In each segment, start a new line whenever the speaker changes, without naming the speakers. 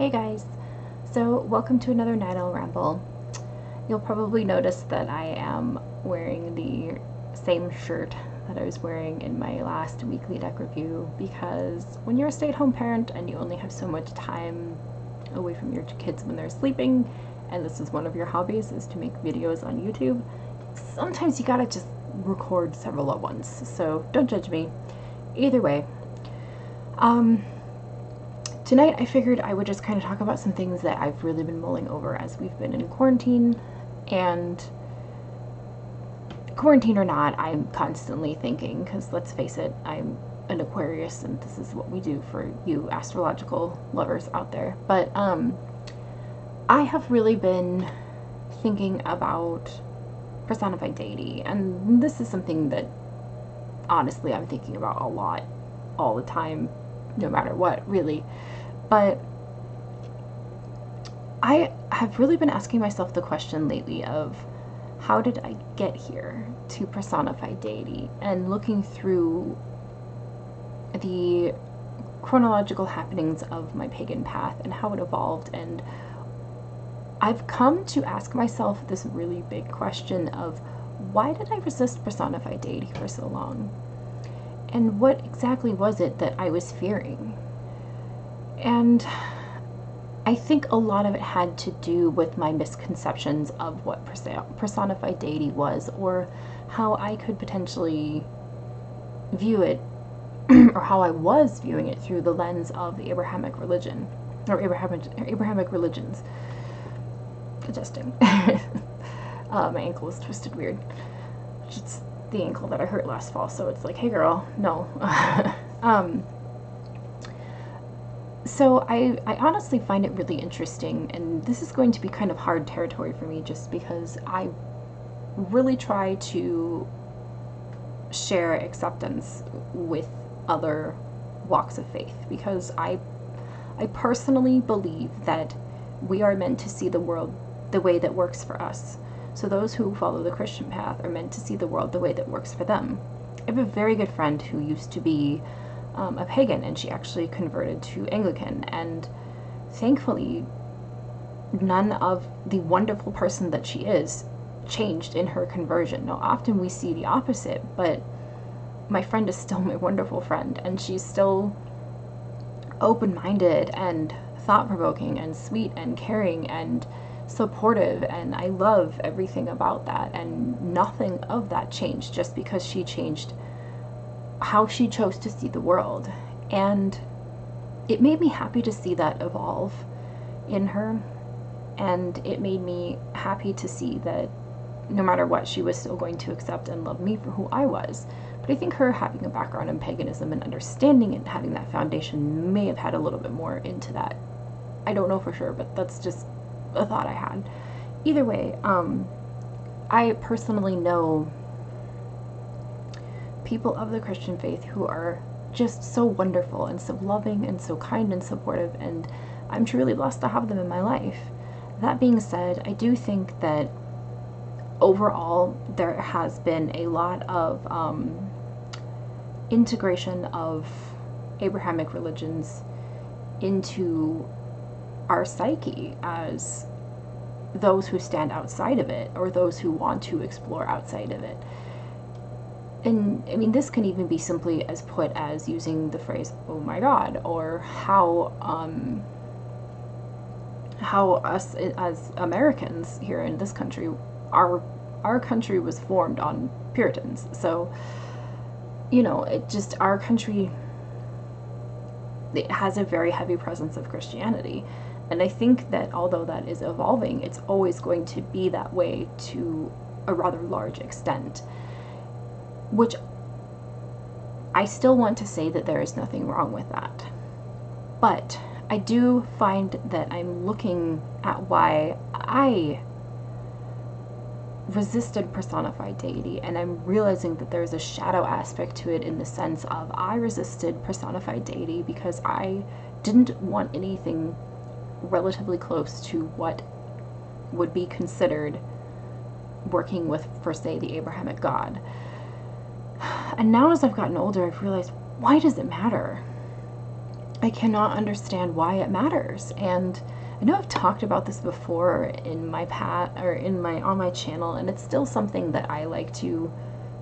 Hey guys, so welcome to another night Owl Ramble. You'll probably notice that I am wearing the same shirt that I was wearing in my last weekly deck review because when you're a stay-at-home parent and you only have so much time away from your kids when they're sleeping, and this is one of your hobbies is to make videos on YouTube, sometimes you gotta just record several at once, so don't judge me. Either way, tonight I figured I would just kind of talk about some things that I've really been mulling over as we've been in quarantine, and quarantine or not, I'm constantly thinking, because let's face it, I'm an Aquarius and this is what we do for you astrological lovers out there, but I have really been thinking about personified deity, and this is something that honestly I'm thinking about a lot, all the time, no matter what, really. But I have really been asking myself the question lately of how did I get here to personified deity, and looking through the chronological happenings of my pagan path and how it evolved, and I've come to ask myself this really big question of why did I resist personified deity for so long? And what exactly was it that I was fearing? And I think a lot of it had to do with my misconceptions of what personified deity was, or how I could potentially view it, or how I was viewing it through the lens of the Abrahamic religion, or Abrahamic religions. Adjusting. My ankle is twisted weird. It's the ankle that I hurt last fall, so it's like, hey girl, no. So I honestly find it really interesting, and this is going to be kind of hard territory for me just because I really try to share acceptance with other walks of faith, because I personally believe that we are meant to see the world the way that works for us. So those who follow the Christian path are meant to see the world the way that works for them. I have a very good friend who used to be a pagan, and she actually converted to Anglican, and thankfully none of the wonderful person that she is changed in her conversion. Now often we see the opposite, but my friend is still my wonderful friend, and she's still open-minded and thought-provoking and sweet and caring and supportive, and I love everything about that, and nothing of that changed just because she changed how she chose to see the world. And it made me happy to see that evolve in her, and it made me happy to see that no matter what, she was still going to accept and love me for who I was. But I think her having a background in paganism and understanding and having that foundation may have had a little bit more into that. I don't know for sure, but that's just a thought I had. Either way, I personally know people of the Christian faith who are just so wonderful and so loving and so kind and supportive, and I'm truly blessed to have them in my life. That being said, I do think that overall there has been a lot of integration of Abrahamic religions into our psyche as those who stand outside of it, or those who want to explore outside of it. And I mean, this can even be simply as put as using the phrase, oh my god, or how us as Americans here in this country, our country was formed on Puritans. So, you know, it just, our country, it has a very heavy presence of Christianity. And I think that although that is evolving, it's always going to be that way to a rather large extent. Which I still want to say that there is nothing wrong with that. But I do find that I'm looking at why I resisted personified deity, and I'm realizing that there's a shadow aspect to it, in the sense of I resisted personified deity because I didn't want anything relatively close to what would be considered working with, for say, the Abrahamic God. And now as I've gotten older, I've realized, why does it matter? I cannot understand why it matters. And I know I've talked about this before in my on my channel, and it's still something that I like to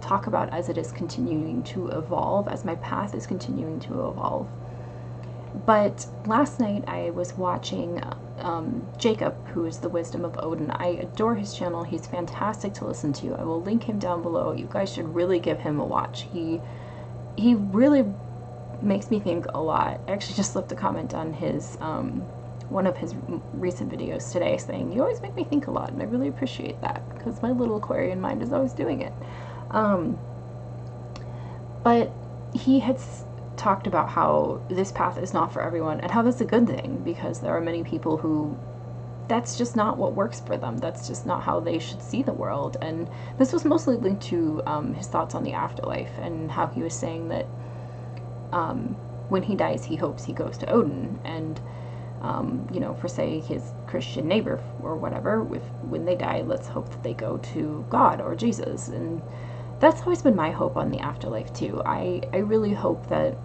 talk about as it is continuing to evolve, as my path is continuing to evolve. But last night I was watching Jacob, who is the Wisdom of Odin. I adore his channel. He's fantastic to listen to. I will link him down below. You guys should really give him a watch. He really makes me think a lot. I actually just left a comment on his one of his recent videos today saying, "You always make me think a lot," and I really appreciate that because my little Aquarian mind is always doing it. But he had talked about how this path is not for everyone and how that's a good thing, because there are many people who that's just not what works for them. That's just not how they should see the world. And this was mostly linked to his thoughts on the afterlife, and how he was saying that when he dies, he hopes he goes to Odin, and you know, for say his Christian neighbor or whatever, when they die, let's hope that they go to God or Jesus. And that's always been my hope on the afterlife too. I really hope that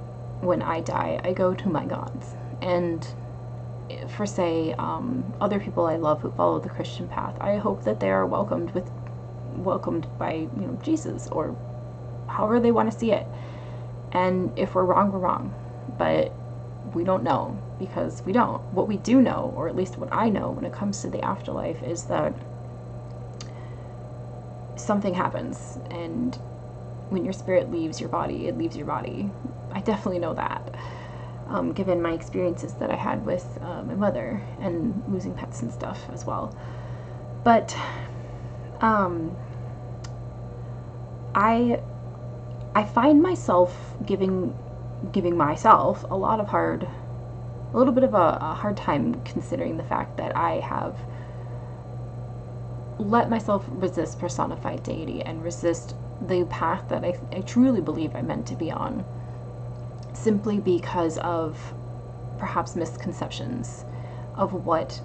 when I die, I go to my gods. And for say other people I love who follow the Christian path, I hope that they are welcomed by, you know, Jesus, or however they want to see it. And if we're wrong, we're wrong. But we don't know, because we don't. What we do know, or at least what I know when it comes to the afterlife, is that something happens, and when your spirit leaves your body, it leaves your body. I definitely know that, given my experiences that I had with my mother and losing pets and stuff as well. But I find myself giving myself a little bit of a hard time, considering the fact that I have let myself resist personified deity and resist the path that I truly believe I'm meant to be on, simply because of perhaps misconceptions of what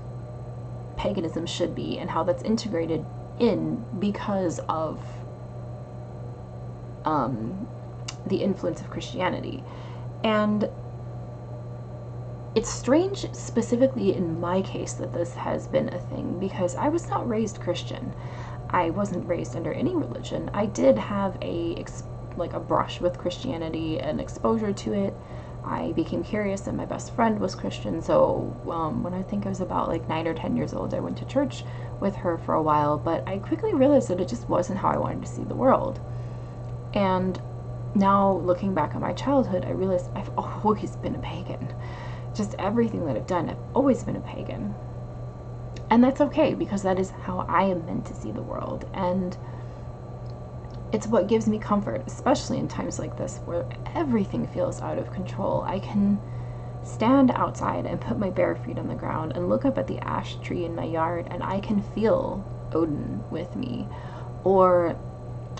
paganism should be and how that's integrated in because of the influence of Christianity. And it's strange, specifically in my case, that this has been a thing, because I was not raised Christian. I wasn't raised under any religion. I did have a brush with Christianity and exposure to it. I became curious, and my best friend was Christian, so when I think I was about like 9 or 10 years old, I went to church with her for a while, but I quickly realized that it just wasn't how I wanted to see the world. And now, looking back on my childhood, I realized I've always been a pagan. Just everything that I've done, I've always been a pagan. And that's okay, because that is how I am meant to see the world. And it's what gives me comfort, especially in times like this where everything feels out of control. I can stand outside and put my bare feet on the ground and look up at the ash tree in my yard, and I can feel Odin with me. Or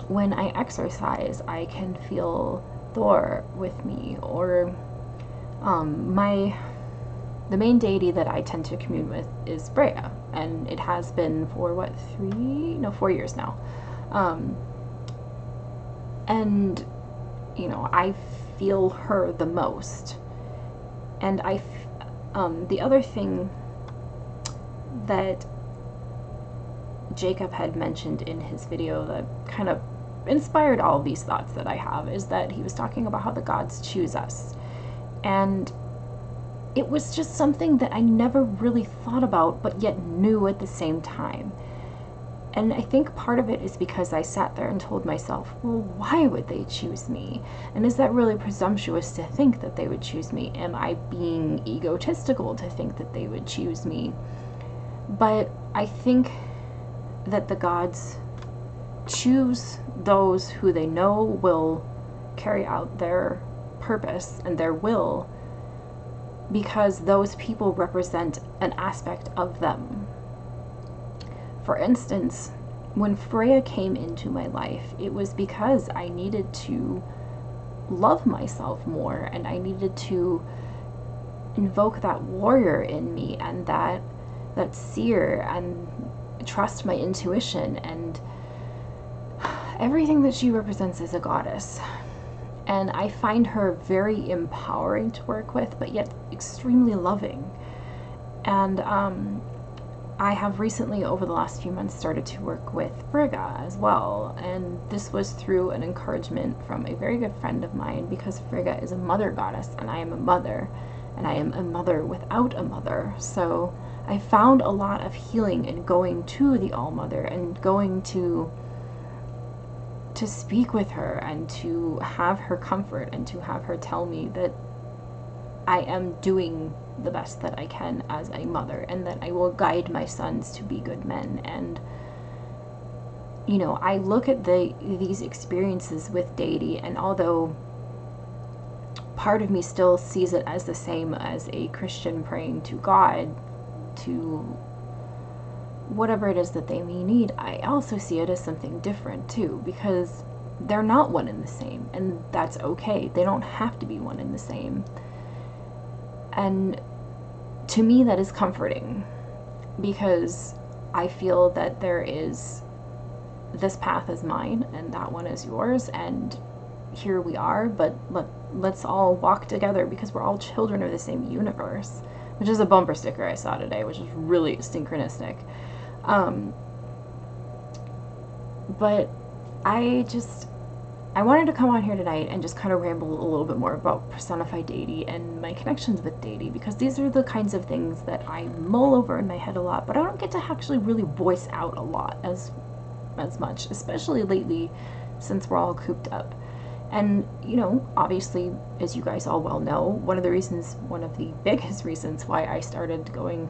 when I exercise, I can feel Thor with me. Or the main deity that I tend to commune with is Freya, and it has been for 4 years now. And you know, I feel her the most. And the other thing that Jacob had mentioned in his video that kind of inspired all of these thoughts that I have is that he was talking about how the gods choose us. And it was just something that I never really thought about, but yet knew at the same time. And I think part of it is because I sat there and told myself, well, why would they choose me? And is that really presumptuous to think that they would choose me? Am I being egotistical to think that they would choose me? But I think that the gods choose those who they know will carry out their purpose and their will, because those people represent an aspect of them. For instance, when Freya came into my life, it was because I needed to love myself more, and I needed to invoke that warrior in me, and that seer, and trust my intuition, and everything that she represents as a goddess. And I find her very empowering to work with, but yet extremely loving. And I have recently, over the last few months, started to work with Frigga as well. And this was through an encouragement from a very good friend of mine, because Frigga is a mother goddess, and I am a mother. And I am a mother without a mother. So I found a lot of healing in going to the All Mother and going to speak with her and to have her comfort and to have her tell me that I am doing the best that I can as a mother, and that I will guide my sons to be good men. And you know, I look at these experiences with deity, and although part of me still sees it as the same as a Christian praying to God to whatever it is that they may need, I also see it as something different too, because they're not one and the same, and that's okay. They don't have to be one and the same. And to me, that is comforting, because I feel that there is, this path is mine and that one is yours, and here we are, but let's all walk together, because we're all children of the same universe, which is a bumper sticker I saw today, which is really synchronistic. But I wanted to come on here tonight and just kind of ramble a little bit more about personified deity and my connections with deity, because these are the kinds of things that I mull over in my head a lot, but I don't get to actually really voice out a lot as much, especially lately since we're all cooped up. And, you know, obviously, as you guys all well know, one of the biggest reasons why I started going,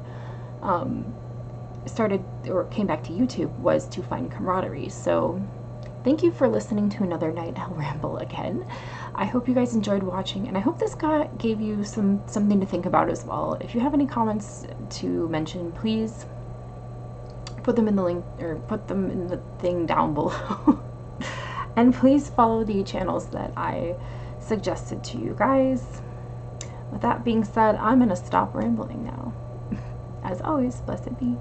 came back to YouTube was to find camaraderie. So thank you for listening to another Night Owl Ramble again. I hope you guys enjoyed watching, and I hope this gave you something to think about as well. If you have any comments to mention, please put them in the link, or put them in the thing down below. And please follow the channels that I suggested to you guys. With that being said, I'm going to stop rambling now. As always, blessed be.